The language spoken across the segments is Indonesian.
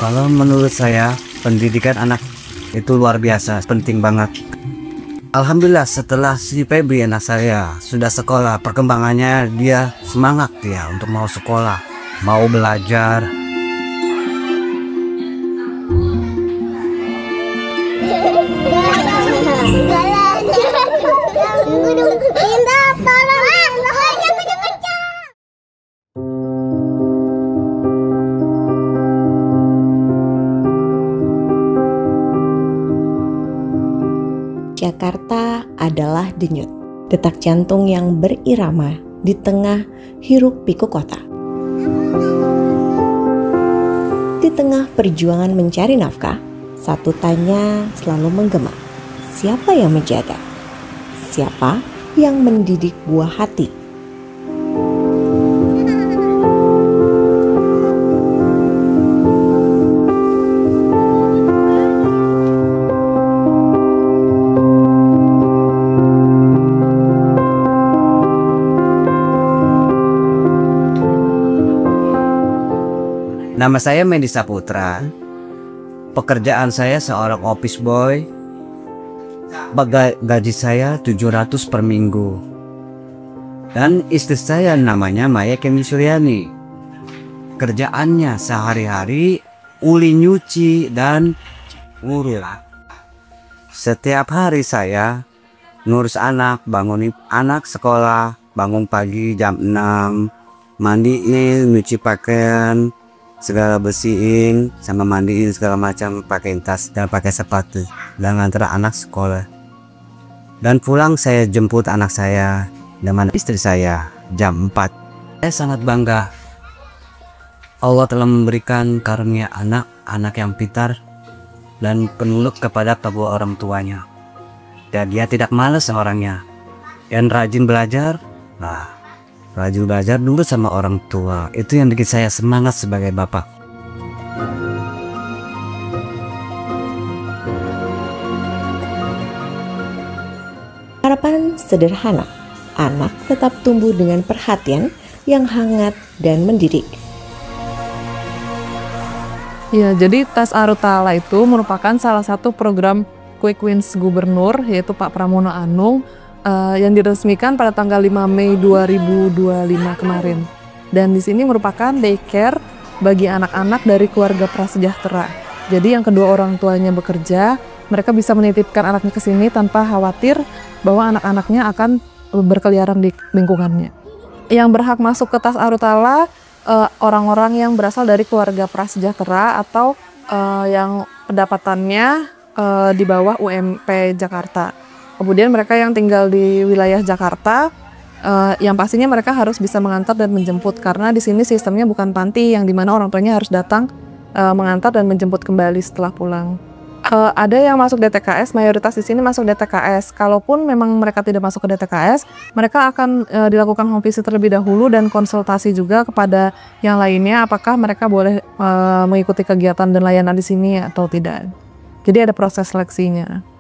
Kalau menurut saya, pendidikan anak itu luar biasa, penting banget. Alhamdulillah setelah si Febri anak saya sudah sekolah, perkembangannya dia semangat dia untuk mau sekolah, mau belajar. Jakarta adalah denyut, detak jantung yang berirama di tengah hiruk-pikuk kota. Di tengah perjuangan mencari nafkah, satu tanya selalu menggema. Siapa yang menjaga? Siapa yang mendidik buah hati? Nama saya Mendy Saputra. Pekerjaan saya seorang office boy. Gaji saya 700 per minggu. Dan istri saya namanya Maya Kemi Suryani. Kerjaannya sehari-hari uli nyuci dan ngurus. Setiap hari saya ngurus anak, bangunin anak sekolah, bangun pagi jam 6, mandiin, nyuci pakaian, segala bersihin sama mandiin segala macam, pakai tas dan pakai sepatu dan ngantar anak sekolah. Dan pulang saya jemput anak saya dengan istri saya jam 4. Saya sangat bangga Allah telah memberikan karunia anak yang pintar dan penurut kepada kedua orang tuanya, dan dia tidak malas orangnya dan rajin belajar. Rajin belajar dulu sama orang tua. Itu yang bikin saya semangat sebagai bapak. Harapan sederhana, anak tetap tumbuh dengan perhatian yang hangat dan mendidik. Ya, jadi Tes Arutala itu merupakan salah satu program Quick Wins Gubernur, yaitu Pak Pramono Anung, yang diresmikan pada tanggal 5 Mei 2025 kemarin. Dan di sini merupakan daycare bagi anak-anak dari keluarga prasejahtera. Jadi yang kedua orang tuanya bekerja, mereka bisa menitipkan anaknya ke sini tanpa khawatir bahwa anak-anaknya akan berkeliaran di lingkungannya. Yang berhak masuk ke Tes Arutala orang-orang yang berasal dari keluarga prasejahtera atau yang pendapatannya di bawah UMP Jakarta. Kemudian mereka yang tinggal di wilayah Jakarta, yang pastinya mereka harus bisa mengantar dan menjemput, karena di sini sistemnya bukan panti yang dimana orang tuanya harus datang mengantar dan menjemput kembali setelah pulang. Ada yang masuk DTKS, mayoritas di sini masuk DTKS. Kalaupun memang mereka tidak masuk ke DTKS, mereka akan dilakukan home visit terlebih dahulu dan konsultasi juga kepada yang lainnya apakah mereka boleh mengikuti kegiatan dan layanan di sini atau tidak. Jadi ada proses seleksinya.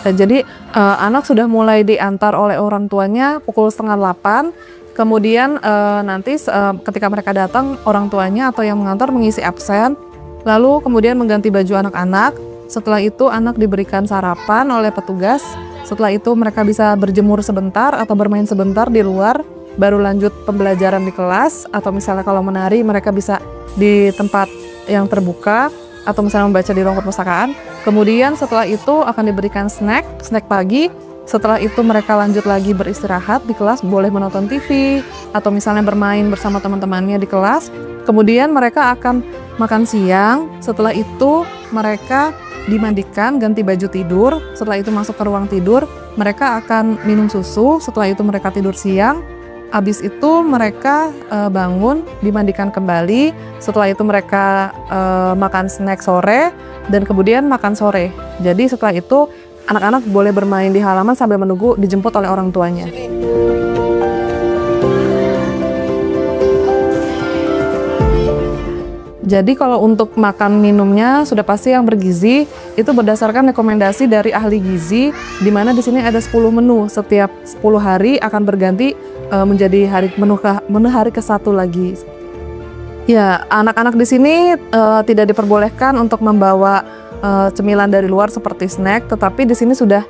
Jadi anak sudah mulai diantar oleh orang tuanya pukul 7:30. Kemudian nanti ketika mereka datang, orang tuanya atau yang mengantar mengisi absen, lalu kemudian mengganti baju anak-anak. Setelah itu anak diberikan sarapan oleh petugas. Setelah itu mereka bisa berjemur sebentar atau bermain sebentar di luar, baru lanjut pembelajaran di kelas, atau misalnya kalau menari mereka bisa di tempat yang terbuka atau misalnya membaca di ruang perpustakaan. Kemudian setelah itu akan diberikan snack pagi. Setelah itu mereka lanjut lagi beristirahat di kelas, boleh menonton TV atau misalnya bermain bersama teman-temannya di kelas. Kemudian mereka akan makan siang. Setelah itu mereka dimandikan, ganti baju tidur. Setelah itu masuk ke ruang tidur, mereka akan minum susu. Setelah itu mereka tidur siang. Habis itu mereka bangun, dimandikan kembali. Setelah itu mereka makan snack sore dan kemudian makan sore. Jadi setelah itu anak-anak boleh bermain di halaman sambil menunggu dijemput oleh orang tuanya. Jadi kalau untuk makan minumnya sudah pasti yang bergizi itu berdasarkan rekomendasi dari ahli gizi, di mana di sini ada 10 menu, setiap 10 hari akan berganti menjadi menu hari ke-1 lagi. Ya, anak-anak di sini tidak diperbolehkan untuk membawa cemilan dari luar seperti snack, tetapi di sini sudah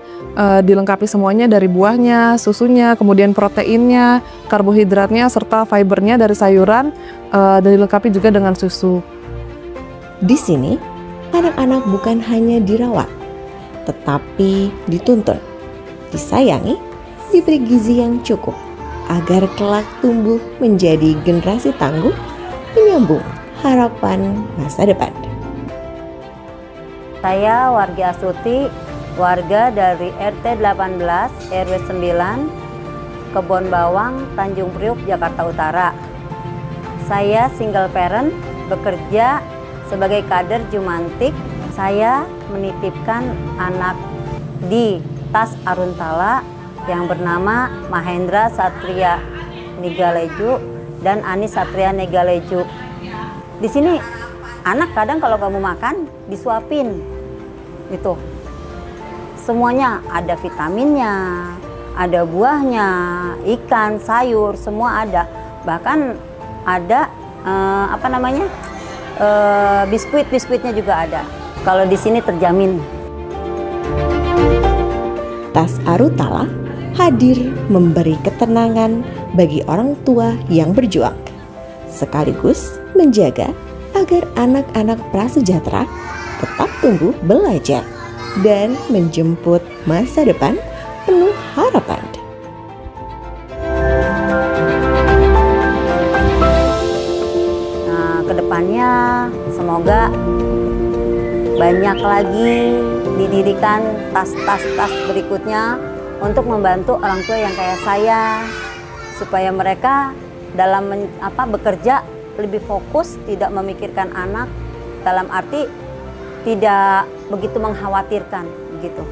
dilengkapi semuanya dari buahnya, susunya, kemudian proteinnya, karbohidratnya, serta fibernya dari sayuran, dan dilengkapi juga dengan susu. Di sini, anak-anak bukan hanya dirawat, tetapi dituntun, disayangi, diberi gizi yang cukup, agar kelak tumbuh menjadi generasi tangguh, menyambung harapan masa depan. Saya Wargi Astuti, warga dari RT 18 RW 9, Kebon Bawang, Tanjung Priuk, Jakarta Utara. Saya single parent, bekerja sebagai kader Jumantik. Saya menitipkan anak di Tas Aruntala yang bernama Mahendra Satria Nigaleju dan Anis Satria Nigaleju. Di sini anak kadang kalau kamu makan disuapin, gitu. Semuanya ada vitaminnya, ada buahnya, ikan, sayur, semua ada. Bahkan ada biskuitnya juga ada. Kalau di sini terjamin. Tas Arutala hadir memberi ketenangan bagi orang tua yang berjuang, sekaligus menjaga agar anak-anak prasejahtera tetap tumbuh belajar dan menjemput masa depan penuh harapan. Nah, kedepannya semoga banyak lagi didirikan tas-tas berikutnya untuk membantu orang tua yang kayak saya, supaya mereka dalam bekerja lebih fokus, tidak memikirkan anak, dalam arti tidak begitu mengkhawatirkan gitu.